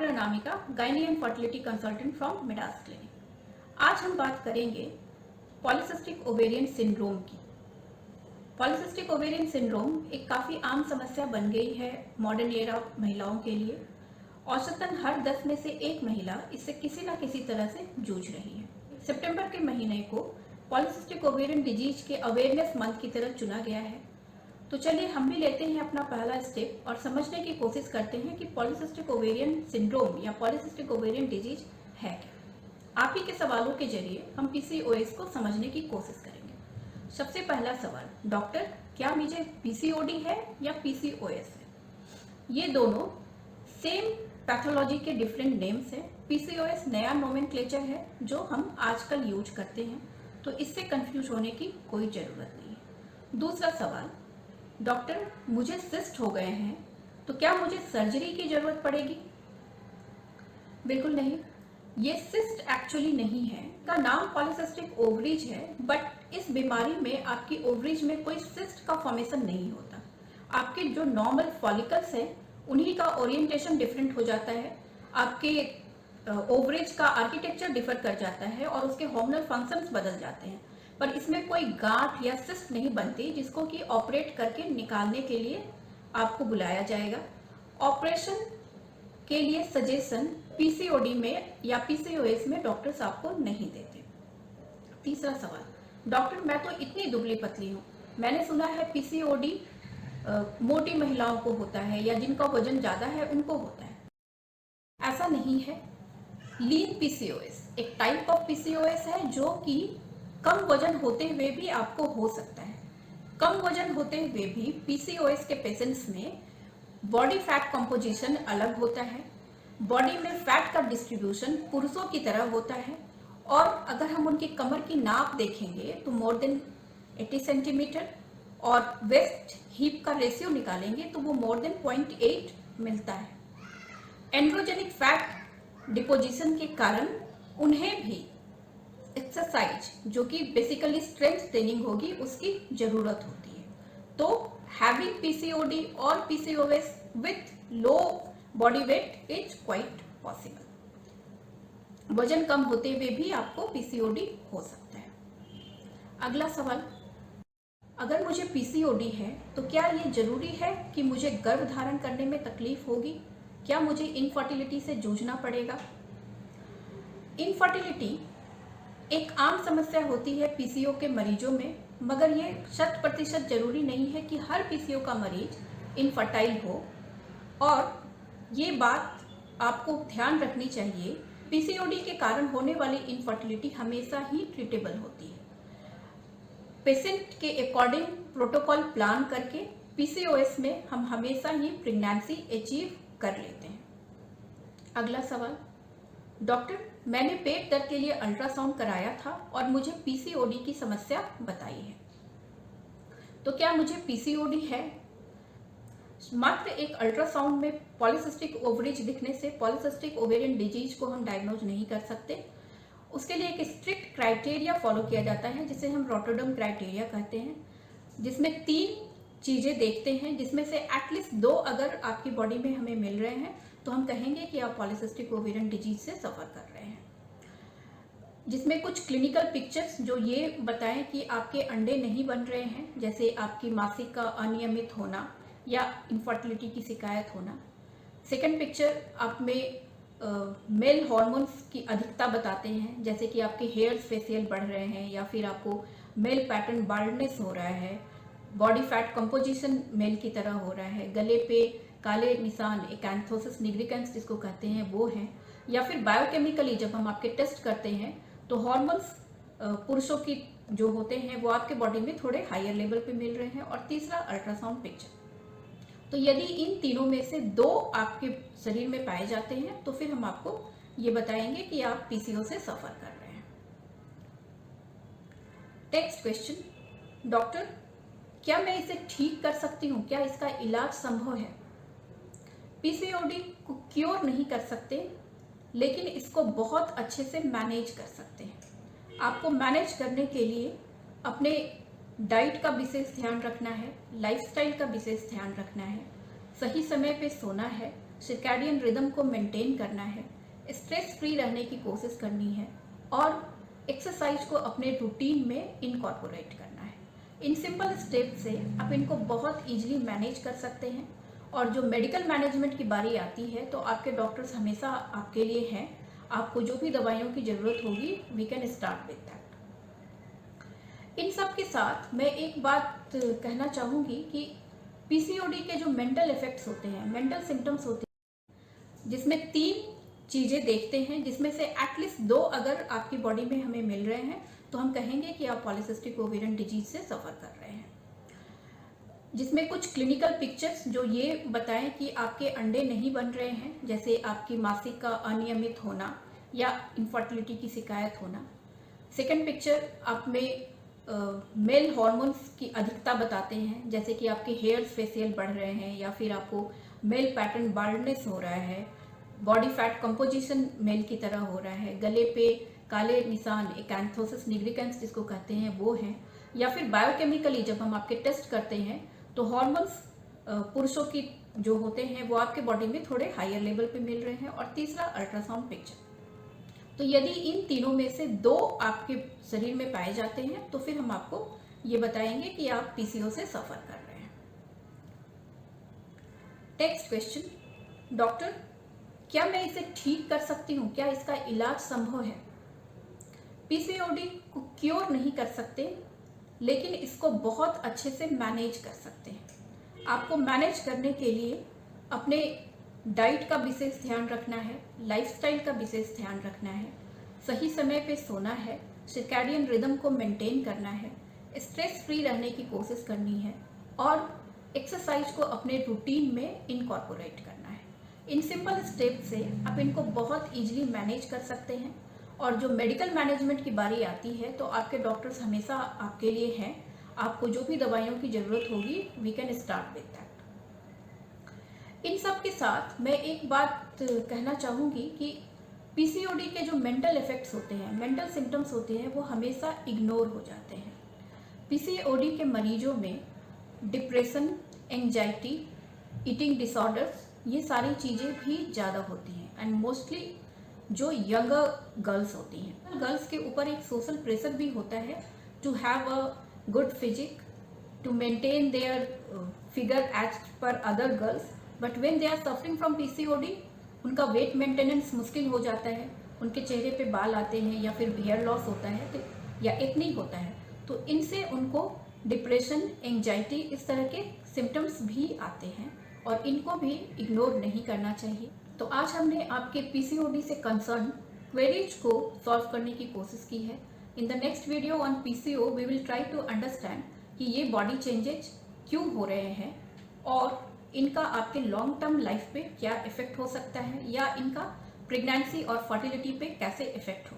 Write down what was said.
Doctor Anamika, gynae and fertility consultant from Midas clinic. आज हम बात करेंगे पॉलीसिस्टिक ओवेरियन सिंड्रोम की। पॉलीसिस्टिक ओवेरियन सिंड्रोम एक काफ़ी आम समस्या बन गई है मॉडर्न एरा महिलाओं के लिए। औसतन हर 10 में से एक महिला इससे किसी न किसी तरह से जूझ रही है। सितंबर के महीने को पॉलीसिस्टिक ओवेरियन डिजीज के अवेयरनेस मंथ की तरह चुना गया है। तो चलिए हम भी लेते हैं अपना पहला स्टेप और समझने की कोशिश करते हैं कि पॉलीसिस्टिक ओवेरियन सिंड्रोम या पॉलीसिस्टिक ओवेरियन डिजीज है क्या। आप ही के सवालों के जरिए हम पीसीओएस को समझने की कोशिश करेंगे। सबसे पहला सवाल, डॉक्टर क्या मुझे पीसीओडी है या पीसीओएस है? ये दोनों सेम पैथोलॉजी के डिफरेंट नेम्स हैं। पीसीओएस नया नोमेनक्लेचर है जो हम आजकल यूज करते हैं, तो इससे कंफ्यूज होने की कोई जरूरत नहीं है। दूसरा सवाल, डॉक्टर मुझे सिस्ट हो गए हैं तो क्या मुझे सर्जरी की जरूरत पड़ेगी? बिल्कुल नहीं, ये सिस्ट एक्चुअली नहीं है। का नाम पॉलीसिस्टिक ओवरीज है, बट इस बीमारी में आपकी ओवरीज में कोई सिस्ट का फॉर्मेशन नहीं होता। आपके जो नॉर्मल फॉलिकल्स हैं उन्हीं का ओरिएंटेशन डिफरेंट हो जाता है। आपके ओवरेज का आर्किटेक्चर डिफर कर जाता है और उसके हार्मोनल फंक्शंस बदल जाते हैं, पर इसमें कोई गांठ या सिस्ट नहीं बनती जिसको कि ऑपरेट करके निकालने के लिए आपको बुलाया जाएगा। ऑपरेशन के लिए सजेशन पीसीओडी में या पीसीओएस में डॉक्टर्स आपको नहीं देते। तीसरा सवाल, डॉक्टर मैं तो इतनी दुबली पतली हूँ, मैंने सुना है पीसीओडी मोटी महिलाओं को होता है या जिनका वजन ज्यादा है उनको होता है। ऐसा नहीं है। लीन पीसीओएस एक टाइप ऑफ पीसीओएस है जो कि कम वजन होते हुए भी आपको हो सकता है। कम वजन होते हुए भी पीसीओएस के पेशेंट्स में बॉडी फैट कंपोजिशन अलग होता है। बॉडी में फैट का डिस्ट्रीब्यूशन पुरुषों की तरह होता है, और अगर हम उनकी कमर की नाप देखेंगे तो मोर देन 80 सेंटीमीटर, और वेस्ट हिप का रेशियो निकालेंगे तो वो मोर देन 0.8 मिलता है। एंड्रोजेनिक फैट डिपोजिशन के कारण उन्हें भी एक्सरसाइज जो कि बेसिकली स्ट्रेंथ ट्रेनिंग होगी उसकी जरूरत होती है। तो हैविंग पीसीओडी और PCOS with low body weight is quite possible. वजन कम होते हुए भी आपको पीसीओडी हो सकता है। अगला सवाल, अगर मुझे पीसीओडी है तो क्या ये जरूरी है कि मुझे गर्भ धारण करने में तकलीफ होगी? क्या मुझे इनफर्टिलिटी से जूझना पड़ेगा? इनफर्टिलिटी एक आम समस्या होती है पीसीओ के मरीजों में, मगर ये 100% जरूरी नहीं है कि हर पीसीओ का मरीज इनफर्टाइल हो। और ये बात आपको ध्यान रखनी चाहिए, पीसीओडी के कारण होने वाली इनफर्टिलिटी हमेशा ही ट्रीटेबल होती है। पेशेंट के अकॉर्डिंग प्रोटोकॉल प्लान करके पीसीओएस में हम हमेशा ही प्रेगनेंसी अचीव कर लेते हैं। अगला सवाल, डॉक्टर मैंने पेट दर्द के लिए अल्ट्रासाउंड कराया था और मुझे पीसीओडी की समस्या बताई है, तो क्या मुझे पीसीओडी है? मात्र एक अल्ट्रासाउंड में पॉलीसिस्टिक ओवरीज दिखने से पॉलीसिस्टिक ओवेरियन डिजीज को हम डायग्नोज नहीं कर सकते। उसके लिए एक स्ट्रिक्ट क्राइटेरिया फॉलो किया जाता है जिसे हम रॉटरडम क्राइटेरिया कहते हैं, जिसमें 3 चीजें देखते हैं, जिसमें से एटलीस्ट 2 अगर आपकी बॉडी में हमें मिल रहे हैं तो हम कहेंगे कि आप पॉलीसिस्टिक ओवेरियन डिजीज से सफर कर रहे हैं। जिसमें कुछ क्लिनिकल पिक्चर्स जो ये बताएं कि आपके अंडे नहीं बन रहे हैं, जैसे आपकी मासिक का अनियमित होना या इनफर्टिलिटी की शिकायत होना। सेकंड पिक्चर आप में मेल हॉर्मोन्स की अधिकता बताते हैं, जैसे कि आपके हेयर्स फेशियल बढ़ रहे हैं या फिर आपको मेल पैटर्न बाल्डनेस हो रहा है, बॉडी फैट कंपोजिशन मेल की तरह हो रहा है, गले पे काले निशान एकैंथोसिस निग्रिकेंस जिसको कहते हैं वो हैं, या फिर बायोकेमिकली जब हम आपके टेस्ट करते हैं तो हॉर्मोन्स पुरुषों की जो होते हैं वो आपके बॉडी में थोड़े हायर लेवल पे मिल रहे हैं। और तीसरा अल्ट्रासाउंड पिक्चर। तो यदि इन तीनों में से 2 आपके शरीर में पाए जाते हैं तो फिर हम आपको ये बताएंगे कि आप पीसीओ से सफर कर रहे हैं। नेक्स्ट क्वेश्चन, डॉक्टर क्या मैं इसे ठीक कर सकती हूँ? क्या इसका इलाज संभव है? पीसीओडी को क्योर नहीं कर सकते, लेकिन इसको बहुत अच्छे से मैनेज कर सकते हैं। आपको मैनेज करने के लिए अपने डाइट का विशेष ध्यान रखना है, लाइफस्टाइल का विशेष ध्यान रखना है, सही समय पे सोना है, सर्कैडियन रिदम को मेंटेन करना है, स्ट्रेस फ्री रहने की कोशिश करनी है और एक्सरसाइज को अपने रूटीन में इनकॉर्पोरेट करना है। इन सिंपल स्टेप से आप इनको बहुत इजीली मैनेज कर सकते हैं और जो मेडिकल मैनेजमेंट की बारी आती है तो आपके डॉक्टर्स हमेशा आपके लिए हैं। आपको जो भी दवाइयों की ज़रूरत होगी we can start with that. इन सब के साथ मैं एक बात कहना चाहूँगी कि पीसीओडी के जो मेंटल इफेक्ट्स होते हैं, मेंटल सिम्टम्स होते हैं, जिसमें 3 चीज़ें देखते हैं, जिसमें से एटलीस्ट 2 अगर आपकी बॉडी में हमें मिल रहे हैं तो हम कहेंगे कि आप पॉलीसिस्टिक ओवेरियन डिजीज से सफ़र कर रहे हैं। जिसमें कुछ क्लिनिकल पिक्चर्स जो ये बताएं कि आपके अंडे नहीं बन रहे हैं, जैसे आपकी मासिक का अनियमित होना या इनफर्टिलिटी की शिकायत होना। सेकंड पिक्चर आप में मेल हार्मोन्स की अधिकता बताते हैं, जैसे कि आपके हेयर्स फेशियल बढ़ रहे हैं या फिर आपको मेल पैटर्न बाल्डनेस हो रहा है, बॉडी फैट कंपोजिशन मेल की तरह हो रहा है, गले पे काले निशान एकैंथोसिस निग्रिकेंस जिसको कहते हैं वो हैं, या फिर बायोकेमिकली जब हम आपके टेस्ट करते हैं तो हार्मोन्स पुरुषों की जो होते हैं वो आपके बॉडी में थोड़े हायर लेवल पे मिल रहे हैं। और तीसरा अल्ट्रासाउंड पिक्चर। तो यदि इन तीनों में से 2 आपके शरीर में पाए जाते हैं तो फिर हम आपको ये बताएंगे कि आप पीसीओ से सफर कर रहे हैं। नेक्स्ट क्वेश्चन, डॉक्टर क्या मैं इसे ठीक कर सकती हूँ, क्या इसका इलाज संभव है? पीसीओडी को क्योर नहीं कर सकते लेकिन इसको बहुत अच्छे से मैनेज कर सकते हैं। आपको मैनेज करने के लिए अपने डाइट का विशेष ध्यान रखना है, लाइफस्टाइल का विशेष ध्यान रखना है, सही समय पे सोना है, सर्कैडियन रिदम को मेंटेन करना है, स्ट्रेस फ्री रहने की कोशिश करनी है और एक्सरसाइज को अपने रूटीन में इनकॉर्पोरेट करना है। इन सिंपल स्टेप से आप इनको बहुत इजीली मैनेज कर सकते हैं और जो मेडिकल मैनेजमेंट की बारी आती है तो आपके डॉक्टर्स हमेशा आपके लिए हैं। आपको जो भी दवाइयों की ज़रूरत होगी we can start with that. इन सब के साथ मैं एक बात कहना चाहूँगी कि पीसीओडी के जो मेंटल इफेक्ट्स होते हैं, मेंटल सिम्टम्स होते हैं, वो हमेशा इग्नोर हो जाते हैं। पीसीओडी के मरीजों में डिप्रेशन, एंजाइटी, ईटिंग डिसऑर्डर्स, ये सारी चीज़ें भी ज़्यादा होती हैं एंड मोस्टली जो यंगर गर्ल्स होती हैं। गर्ल्स के ऊपर एक सोशल प्रेशर भी होता है to have a good physique, to maintain their figure as per other girls, but when they are suffering from PCOD उनका वेट मेंटेनेंस मुश्किल हो जाता है, उनके चेहरे पे बाल आते हैं या फिर हेयर लॉस होता है तो या एक्ने होता है, तो इनसे उनको डिप्रेशन, एंजाइटी, इस तरह के सिम्टम्स भी आते हैं और इनको भी इग्नोर नहीं करना चाहिए। तो आज हमने आपके पीसीओडी से कंसर्न क्वेरीज को सॉल्व करने की कोशिश की है। In the next video on PCO we will try to understand कि ये बॉडी चेंजेज क्यों हो रहे हैं और इनका आपके लॉन्ग टर्म लाइफ पे क्या इफेक्ट हो सकता है या इनका प्रेगनेंसी और फर्टिलिटी पे कैसे इफेक्ट हो।